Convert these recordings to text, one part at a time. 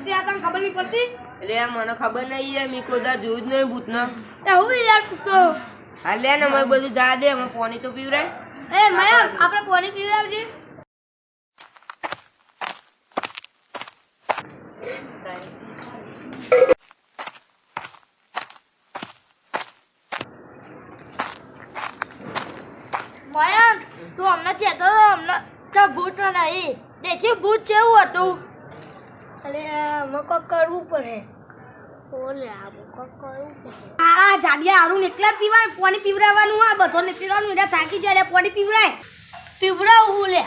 ભૂતની આ તને ખબર નહીં પડતી? એટલે મને ખબર નહીં યાર, મેં કોઈ દાડો જોયું જ નહીં ભૂતને. એ હું યાર તો હા લે ને મને બધું જા દે, મને પાણી તો પીવરાય. એ મયંક આપણે પાણી પીવડાવજે. મયંક તું અમને કહેતો હતો અમને ચા ભૂત નહીં દેખી ભૂત કેવું હતું? એટલે મકો કરવું પડે. ઓલે આ મકો કરવું પડે. તારા જાડિયા હારું એકલા પીવાય, પાણી પીવરાવવાનું આ બધો ને પીવાનું એટલે થાકી જાય પાણી પીવરાય. પીવરાવું લે.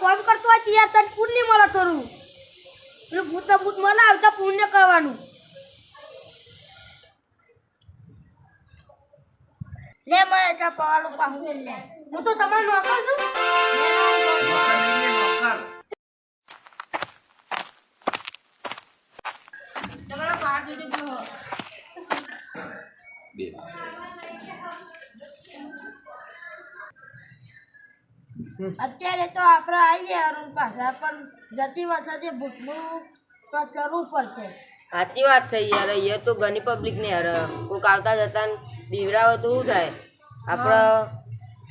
કોમ કરતો હોય યાર તને પુણ્ય મળે થોડું. પેલું ભૂત મળે આવતા પુણ્ય કરવાનું. લે મને કા પાવાનું પાહું લે. હું તો તમારે નોકર છું. તમારા પાડ દીધું જો. અત્યારે તો આપણે આવીએ અરુણ પાછા, પણ જતી વખતે ભૂતનું કરવું પડશે. સાચી વાત છે યાર, એ તો ઘણી પબ્લિક ને યાર કોઈક આવતા જતા બીવરાવો તો શું થાય? આપણે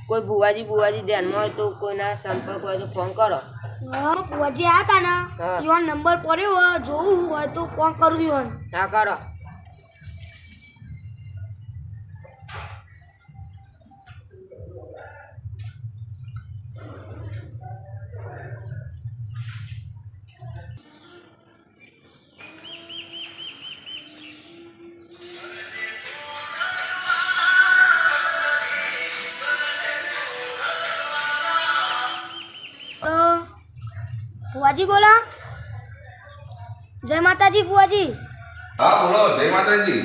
કોઈ બુવાજી ધ્યાનમાં હોય તો કોઈના સંપર્ક હોય તો ફોન કરો. બુવાજી આ હતા ને એનો નંબર પડ્યો હોય, જોવું હોય તો ફોન કરવું હોય. હા કરો. बुआजी बोला जय माता जी बुआजी। हाँ बोलो जय माता जी।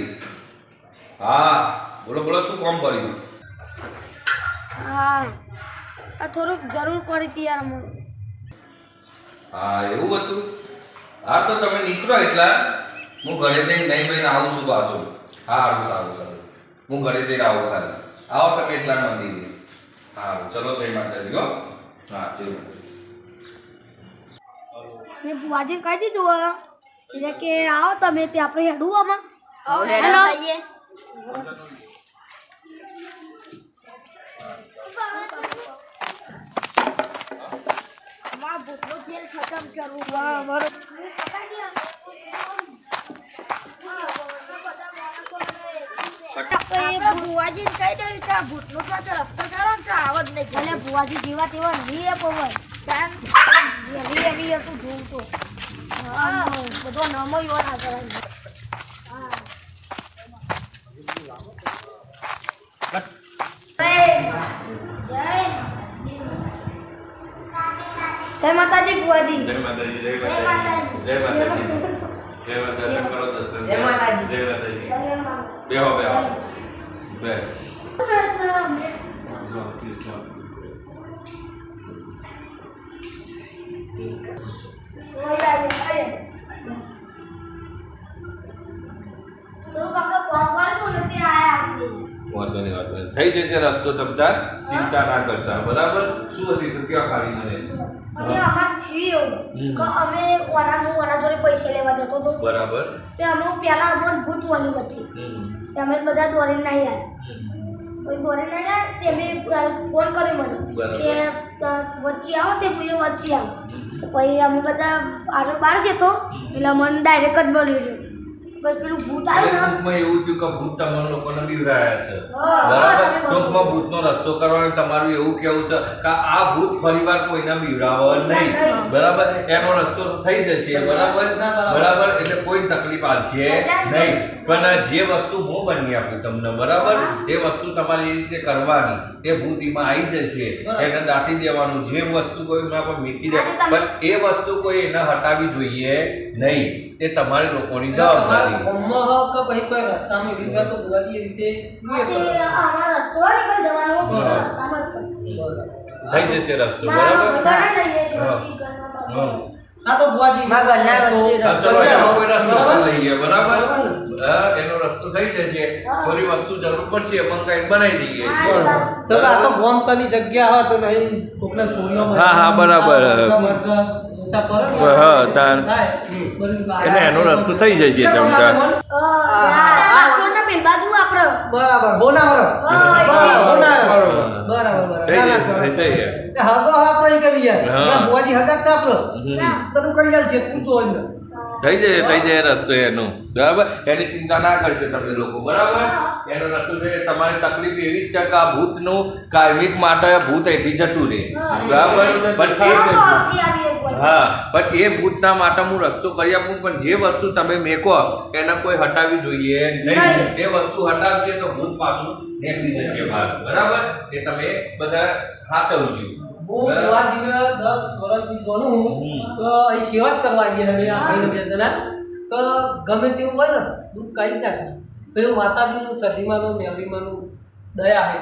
हाँ बोलो बोलो शू काम पड़ी? हाँ थोड़ी जरूर पड़ी थी यार अमर। हाँ एवं हतुं। हाँ तो तमे निकळो એટલા હું ઘરે જઈને નહીં ભાઈને આવું છું પાછું। હા સારું સારું હું ઘરે જઈને આવું ખાલી આવો તમે એટલા મંદિરે। હા ચલો જય માતાજી હો। હા જય માતાજી। मैं बुआजी कह दी तो એટલે કે આવો તમે તે આપણે હેડું આમાં હેલો આઈએ માં ભૂતનો ખેલ ખતમ કરવું વાહ મારો बुआजी कह दे કે ભૂતનો તો રસ્તો કરો તો આવત નહીં ભલે बुआजी જીવા તેવા નહીં પવન કેમ એવી તું જોઉં તો બધો નામો યો ના કરાય। जय माताजी बुआजी। जय माताजी जय माताजी जय माताजी जय माताजी करो दर्शन जय माताजी जय माताजी बेहो बेहो बे વાંધો નહીં થઈ જશે રસ્તો તમતાર ચિંતા ના કરતા બરાબર। શું હતી તો ક્યાં ખાલી મને અને અમાર છી એવું કે અમે ઓના જોડે પૈસા લેવા જતો તો બરાબર તે અમે પેલા અમન ભૂત વાલી વચ્ચે તે અમે બધા દોરીને નહીં આવ્યા કોઈ દોરીને નહીં આવ્યા તે અમે ફોન કર્યો મને કે વચ્ચે આવો તે કોઈ વચ્ચે આવો પછી અમે બધા આગળ બહાર જતો એટલે મને ડાયરેક્ટ જ બોલી રહ્યો પછી પેલું ભૂત આવ્યું ને એવું થયું કે ભૂત તમારા લોકોને બીવરાયા છે બરાબર। ટૂંકમાં ભૂતનો રસ્તો કરવાનું તમારું એવું કેવું છે કે આ ભૂત ફરીવાર કોઈને બીવરાવે નહીં બરાબર। એનો રસ્તો તો થઈ જશે બરાબર બરાબર એટલે કોઈ તકલીફ આવશે નહીં પણ જે વસ્તુ હું બની આપું તમને બરાબર એ વસ્તુ તમારી રીતે કરવાની એ ભૂત એમાં આવી જશે એને દાટી દેવાનું જે વસ્તુ કોઈ એના પર મૂકી દે પણ એ વસ્તુ કોઈ એને હટાવી જોઈએ નહીં એ તમારી લોકોની જવાબદારી। કોઈ રસ્તામાં વિચાર તો બુવાજી રીતે અમારો રસ્તો નીકળ જવાનો રસ્તામાં જ છે થઈ જશે રસ્તો બરાબર। આ તો બુઆજી મારા ઘરના વચ્ચે હા, રસ્તો ચલો એનો બનાવો. કોઈ રસ્તો બરાબર? લઈએ બરાબર હા, એનો રસ્તો થઈ જશે થોડી વસ્તુ જરૂર પડશે મંગાઈને બનાવી દઈએ છીએ. તો આ તો ગોમતાની જગ્યા હોય તો નહીં કોકના સોરીઓમાં હા, હા, બરાબર. ઓછા પડે ને. હા, તાર. થાય. બધું એટલે એનો રસ્તો થઈ જશે તમતાર. બરાબર હોનાવર બરાબર થઈ જશે, થઈ જશે. હગો આપણે કરી યાર હા. બુઆજી હગા જ આપડે હમ. બધું કરી જાય છે પૂછો એમને થઈ જાય રસ્તો એનો બરાબર એની ચિંતા ના કરશો તમે લોકો બરાબર એનો રસ્તો છે તમારી તકલીફ એવી જ છે કે આ ભૂતનું કાયમિક માટે ભૂત અહીંથી જતું રહે બરાબર હા પણ એ ભૂતના માટે હું રસ્તો કરી આપું પણ જે વસ્તુ તમે મેકો એને કોઈ હટાવી જોઈએ નહીં એ વસ્તુ હટાવશે તો ભૂત પાછું નીકળી જશે બહાર બરાબર એ તમે બધા સાચવજો હું બુઆજીને 10 વર્ષથી જોનું તો અહીં સેવા જ કરવા આવીએ હવે આ ભાઈને બે જણા તો ગમે તેવું હોય ને દુઃખ કાઢી નાખે પેલું માતાજીનું સદીમાનું મેવરીમાનું દયા હે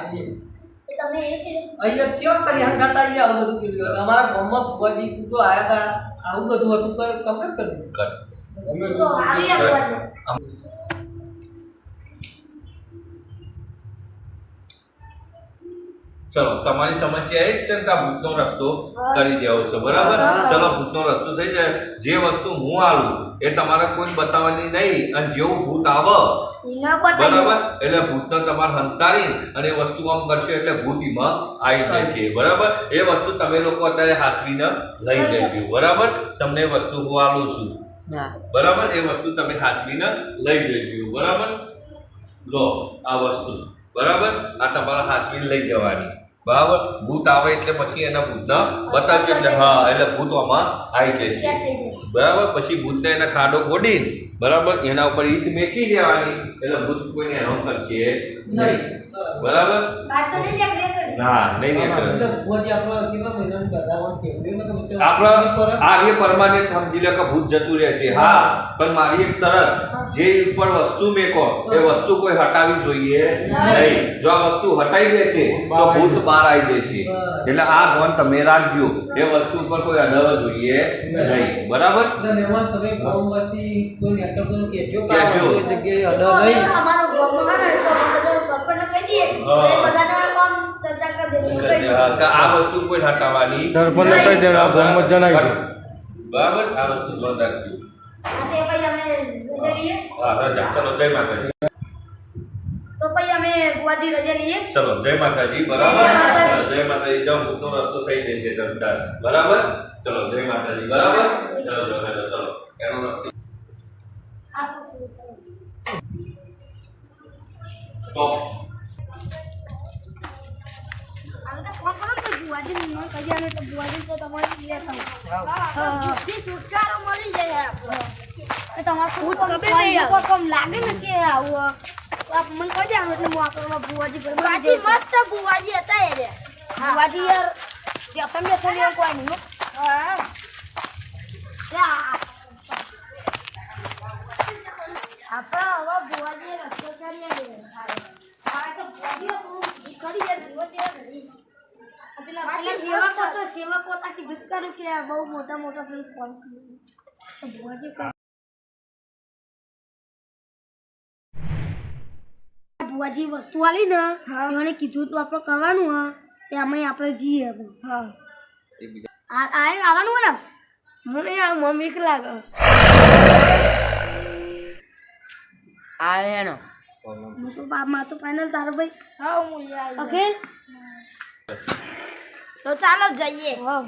અહીંયા સેવા કરી હંગાતા અહીંયા આવું બધું કર્યું અમારા ગામમાં બુઆજી પૂછો આયા હતા આવું બધું હતું તો કમ્પ્લીટ કર્યું ચલો તમારી સમસ્યા એ જ છે કે આ ભૂતનો રસ્તો કરી દેવો છે બરાબર ચલો ભૂતનો રસ્તો થઈ જાય જે વસ્તુ હું આલું એ તમારે કોઈ બતાવવાની નહીં અને જેવું ભૂત આવે બરાબર એટલે ભૂતને તમારે હંતારી અને એ વસ્તુ આમ કરશે એટલે ભૂત એમાં આવી જશે બરાબર એ વસ્તુ તમે લોકો અત્યારે હાથવીને લઈ જજો બરાબર તમને એ વસ્તુ હું આલું છું હા. બરાબર એ વસ્તુ તમે હાથવીને લઈ જજો બરાબર લો આ વસ્તુ બરાબર આ તમારે હાથવીને લઈ જવાની બરાબર ભૂત આવે એટલે પછી એના ભૂતને બતાવજો એટલે હા એટલે ભૂત આમાં આવી જશે બરાબર પછી ભૂતને એના ખાડો ગોડીને બરાબર એના ઉપર ઈટ મેકી દેવાની એટલે ભૂત કોઈને હેરાન કરશે નહીં બરાબર ના નહીં નીકળે એટલે બુઆજી આપણે કેટલા મહિનાની બધામાં કેવડી ને આપણે આ એ પરમાનન્ટ સમજી લે કે ભૂત જતું રહેશે હા પણ મારી એક શરત જે ઉપર વસ્તુ મેકો એ વસ્તુ કોઈ હટાવી જોઈએ નહીં જો આ વસ્તુ હટાઈ દેશે તો ભૂત બહાર આવી જશે એટલે આ ધ્યાન તમે રાખજો એ વસ્તુ ઉપર કોઈ અડવા જોઈએ નહીં બરાબર એટલે મહેમાન તમે ગામમાંથી કોઈ નેટવર્ક કહેજો કે કહેજો. આ જગ્યાએ અડર નહીં કે આ વસ્તુ કોઈ હટાવવાની સરપંચને કહી દેવાનું, આ ગામમાં જણાવી દો. બરાબર આ વસ્તુ ધ્યાન રાખજો હા રજા ચલો જય માતાજી તો પછી અમે બુઆજી રજા લઈએ ચલો જય માતાજી બરાબર જય માતાજી જાઓ ભૂતનો રસ્તો થઈ જશે તમતાર બરાબર ચલો જય માતાજી બરાબર ચલો ચલો એનો રસ્તો તો છુટકારો મળી જાય લાગે ને કે આવું મને કહી દે એટલે હું આપણો બુવાજી મસ્ત બુવાજી હતા એ રે બુવાજી યાર વ્યસન વ્યસન એવું કોઈ નહીં હા આપણે હવે બુવાજી રસ્તો કરીએ સેવકો તાકી દુઃખ કરું કે બહુ મોટા મોટા પેલું ફોન બુવાજી વસ્તુ આલી ને એમને કીધું તો આપણે કરવાનું હા એ અમે આપણે જઈએ હા આવવાનું ને મને આ મમ્મી કે લાગે આ એનો હું તો બાપ તો ફાઇનલ તારો ભાઈ હા હું ઓકે તો ચાલો જઈએ હા